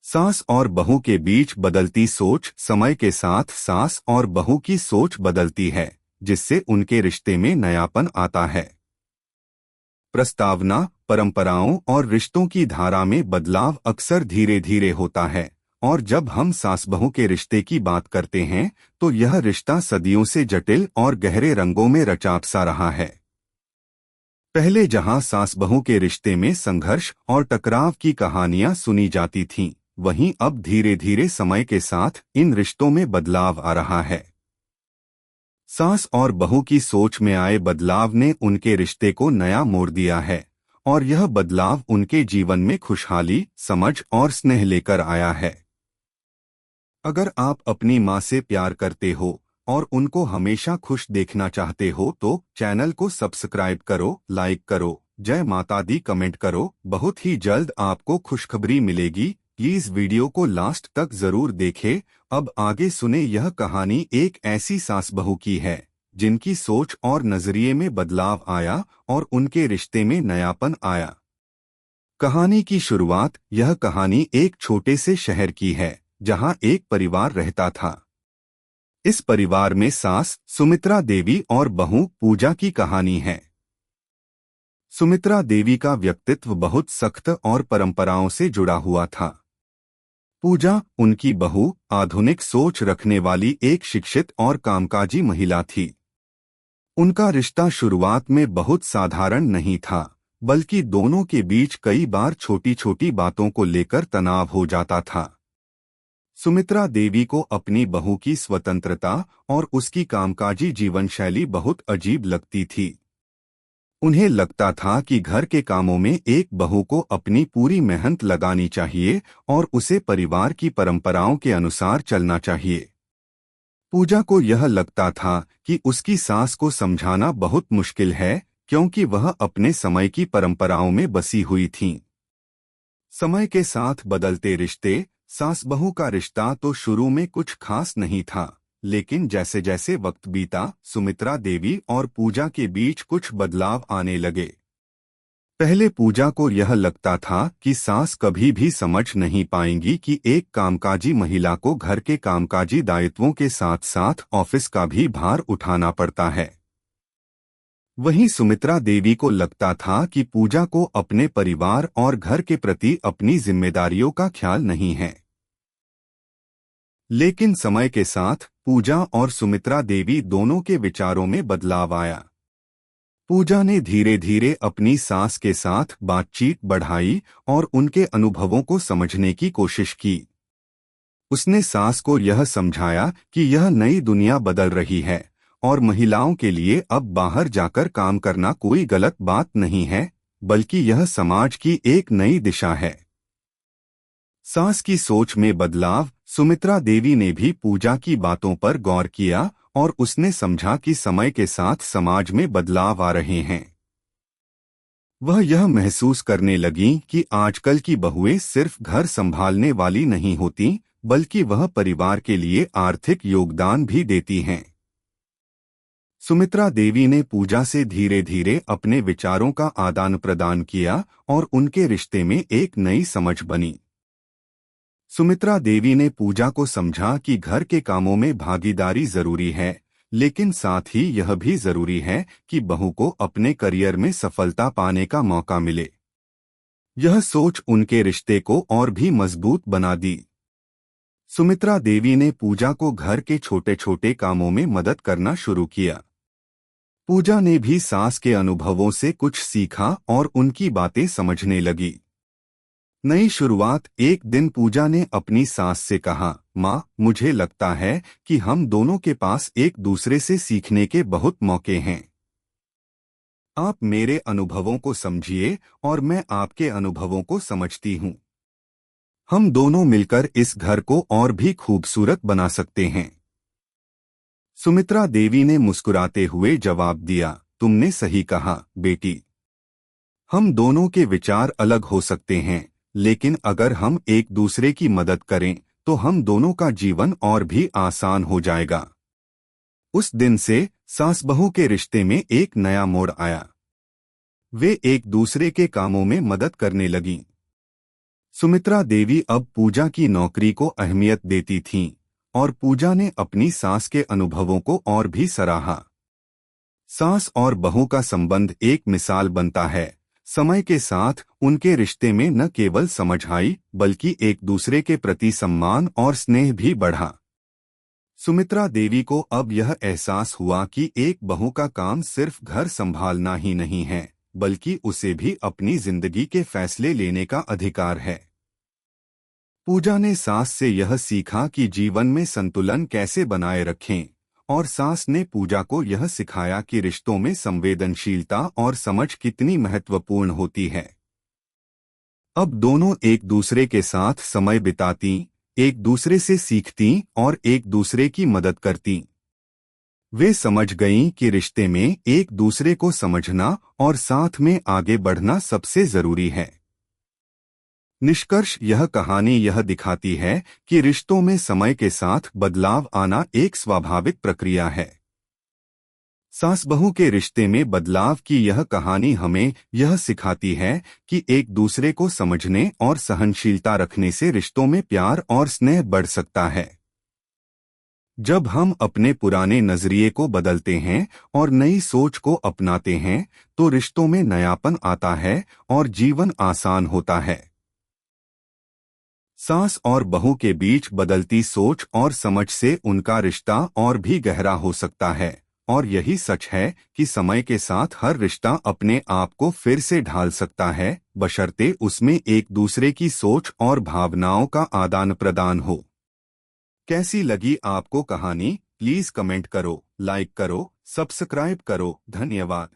सास और बहू के बीच बदलती सोच। समय के साथ सास और बहू की सोच बदलती है, जिससे उनके रिश्ते में नयापन आता है। प्रस्तावना, परंपराओं और रिश्तों की धारा में बदलाव अक्सर धीरे धीरे होता है, और जब हम सास बहू के रिश्ते की बात करते हैं तो यह रिश्ता सदियों से जटिल और गहरे रंगों में रचा सा रहा है। पहले जहां सास बहू के रिश्ते में संघर्ष और टकराव की कहानियां सुनी जाती थीं, वहीं अब धीरे धीरे समय के साथ इन रिश्तों में बदलाव आ रहा है। सास और बहू की सोच में आए बदलाव ने उनके रिश्ते को नया मोड़ दिया है, और यह बदलाव उनके जीवन में खुशहाली, समझ और स्नेह लेकर आया है। अगर आप अपनी माँ से प्यार करते हो और उनको हमेशा खुश देखना चाहते हो तो चैनल को सब्सक्राइब करो, लाइक करो, जय माता दी कमेंट करो। बहुत ही जल्द आपको खुशखबरी मिलेगी। प्लीज वीडियो को लास्ट तक जरूर देखें। अब आगे सुने, यह कहानी एक ऐसी सास बहू की है जिनकी सोच और नजरिए में बदलाव आया और उनके रिश्ते में नयापन आया। कहानी की शुरुआत, यह कहानी एक छोटे से शहर की है जहां एक परिवार रहता था। इस परिवार में सास सुमित्रा देवी और बहू पूजा की कहानी है। सुमित्रा देवी का व्यक्तित्व बहुत सख्त और परंपराओं से जुड़ा हुआ था। पूजा, उनकी बहू, आधुनिक सोच रखने वाली एक शिक्षित और कामकाजी महिला थी। उनका रिश्ता शुरुआत में बहुत साधारण नहीं था, बल्कि दोनों के बीच कई बार छोटी छोटी बातों को लेकर तनाव हो जाता था। सुमित्रा देवी को अपनी बहू की स्वतंत्रता और उसकी कामकाजी जीवन शैली बहुत अजीब लगती थी। उन्हें लगता था कि घर के कामों में एक बहू को अपनी पूरी मेहनत लगानी चाहिए और उसे परिवार की परंपराओं के अनुसार चलना चाहिए। पूजा को यह लगता था कि उसकी सास को समझाना बहुत मुश्किल है, क्योंकि वह अपने समय की परंपराओं में बसी हुई थीं। समय के साथ बदलते रिश्ते। सास बहू का रिश्ता तो शुरू में कुछ खास नहीं था, लेकिन जैसे जैसे वक्त बीता, सुमित्रा देवी और पूजा के बीच कुछ बदलाव आने लगे। पहले पूजा को यह लगता था कि सास कभी भी समझ नहीं पाएंगी कि एक कामकाजी महिला को घर के कामकाजी दायित्वों के साथ साथ ऑफिस का भी भार उठाना पड़ता है। वहीं सुमित्रा देवी को लगता था कि पूजा को अपने परिवार और घर के प्रति अपनी जिम्मेदारियों का ख्याल नहीं है। लेकिन समय के साथ पूजा और सुमित्रा देवी दोनों के विचारों में बदलाव आया। पूजा ने धीरे धीरे अपनी सास के साथ बातचीत बढ़ाई और उनके अनुभवों को समझने की कोशिश की। उसने सास को यह समझाया कि यह नई दुनिया बदल रही है और महिलाओं के लिए अब बाहर जाकर काम करना कोई गलत बात नहीं है, बल्कि यह समाज की एक नई दिशा है। सास की सोच में बदलाव। सुमित्रा देवी ने भी पूजा की बातों पर गौर किया और उसने समझा कि समय के साथ समाज में बदलाव आ रहे हैं। वह यह महसूस करने लगीं कि आजकल की बहुएं सिर्फ घर संभालने वाली नहीं होती, बल्कि वह परिवार के लिए आर्थिक योगदान भी देती हैं। सुमित्रा देवी ने पूजा से धीरे धीरे अपने विचारों का आदान प्रदान किया और उनके रिश्ते में एक नई समझ बनी। सुमित्रा देवी ने पूजा को समझा कि घर के कामों में भागीदारी जरूरी है, लेकिन साथ ही यह भी जरूरी है कि बहू को अपने करियर में सफलता पाने का मौका मिले। यह सोच उनके रिश्ते को और भी मजबूत बना दी। सुमित्रा देवी ने पूजा को घर के छोटे छोटे कामों में मदद करना शुरू किया। पूजा ने भी सास के अनुभवों से कुछ सीखा और उनकी बातें समझने लगी। नई शुरुआत। एक दिन पूजा ने अपनी सास से कहा, माँ, मुझे लगता है कि हम दोनों के पास एक दूसरे से सीखने के बहुत मौके हैं। आप मेरे अनुभवों को समझिए और मैं आपके अनुभवों को समझती हूँ। हम दोनों मिलकर इस घर को और भी खूबसूरत बना सकते हैं। सुमित्रा देवी ने मुस्कुराते हुए जवाब दिया, तुमने सही कहा, बेटी। हम दोनों के विचार अलग हो सकते हैं, लेकिन अगर हम एक दूसरे की मदद करें तो हम दोनों का जीवन और भी आसान हो जाएगा। उस दिन से सास बहू के रिश्ते में एक नया मोड़ आया। वे एक दूसरे के कामों में मदद करने लगीं। सुमित्रा देवी अब पूजा की नौकरी को अहमियत देती थीं और पूजा ने अपनी सास के अनुभवों को और भी सराहा। सास और बहू का संबंध एक मिसाल बनता है। समय के साथ उनके रिश्ते में न केवल समझ आई बल्कि एक दूसरे के प्रति सम्मान और स्नेह भी बढ़ा। सुमित्रा देवी को अब यह एहसास हुआ कि एक बहू का काम सिर्फ घर संभालना ही नहीं है, बल्कि उसे भी अपनी जिंदगी के फैसले लेने का अधिकार है। पूजा ने सास से यह सीखा कि जीवन में संतुलन कैसे बनाए रखें, और सास ने पूजा को यह सिखाया कि रिश्तों में संवेदनशीलता और समझ कितनी महत्वपूर्ण होती है। अब दोनों एक दूसरे के साथ समय बिताती, एक दूसरे से सीखती और एक दूसरे की मदद करती। वे समझ गईं कि रिश्ते में एक दूसरे को समझना और साथ में आगे बढ़ना सबसे जरूरी है। निष्कर्ष, यह कहानी यह दिखाती है कि रिश्तों में समय के साथ बदलाव आना एक स्वाभाविक प्रक्रिया है। सास बहू के रिश्ते में बदलाव की यह कहानी हमें यह सिखाती है कि एक दूसरे को समझने और सहनशीलता रखने से रिश्तों में प्यार और स्नेह बढ़ सकता है। जब हम अपने पुराने नजरिए को बदलते हैं और नई सोच को अपनाते हैं, तो रिश्तों में नयापन आता है और जीवन आसान होता है। सास और बहू के बीच बदलती सोच और समझ से उनका रिश्ता और भी गहरा हो सकता है, और यही सच है कि समय के साथ हर रिश्ता अपने आप को फिर से ढाल सकता है, बशर्ते उसमें एक दूसरे की सोच और भावनाओं का आदान प्रदान हो। कैसी लगी आपको कहानी? प्लीज कमेंट करो, लाइक करो, सब्सक्राइब करो। धन्यवाद।